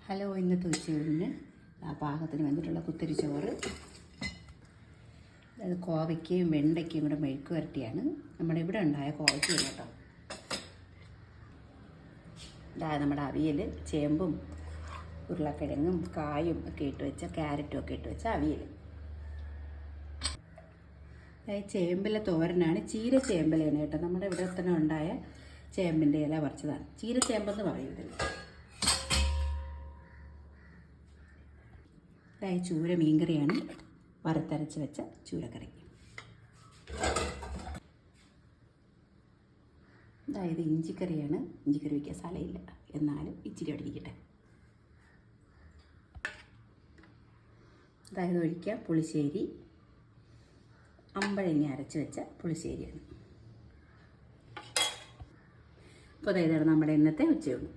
Hello, ഇന്നത്തെ ഉച്ചയൂണിന് പാകത്തിന് വന്നിട്ടുള്ള കുത്തിരി ചോറ്, അത് കോവയ്ക്കയും വെണ്ടയ്ക്കയും കൂടെ മെഴുക്ക് വരട്ടിയാണ്. നമ്മുടെ ഇവിടെ ഉണ്ടായ കോവയ്ക്കയാണ് കേട്ടോ. അതായത് നമ്മുടെ അവിയൽ, ചേമ്പും ഉരുളക്കിഴങ്ങും കായും ഒക്കെ ഇട്ട് വെച്ച, ക്യാരറ്റും ഒക്കെ ഇട്ട് വെച്ച അവിയൽ. അതായത് ചേമ്പിലെ തോരനാണ്. ചീര ചേമ്പലയാണ് കേട്ടോ. നമ്മുടെ ഇവിടെ തന്നെ ഉണ്ടായ ചേമ്പിൻ്റെ ഇല പറിച്ചതാണ്. ചീര ചേമ്പെന്ന് പറയുന്നത്. അതായത് ചൂര മീൻകറിയാണ്, വറുത്തരച്ച് വെച്ച ചൂരക്കറി. അതായത് ഇഞ്ചിക്കറിയാണ്. ഇഞ്ചിക്കറി വയ്ക്കാൻ സ്ഥലമില്ല, എന്നാലും ഇച്ചിരി അവിടെ ഇരിക്കട്ടെ. അതായത് ഒഴിക്കുക പുളിശ്ശേരി, അമ്പഴങ്ങ അരച്ച് വെച്ച പുളിശ്ശേരിയാണ്. അപ്പോൾ അതായതാണ് നമ്മുടെ ഇന്നത്തെ ഉച്ചയൂണ്.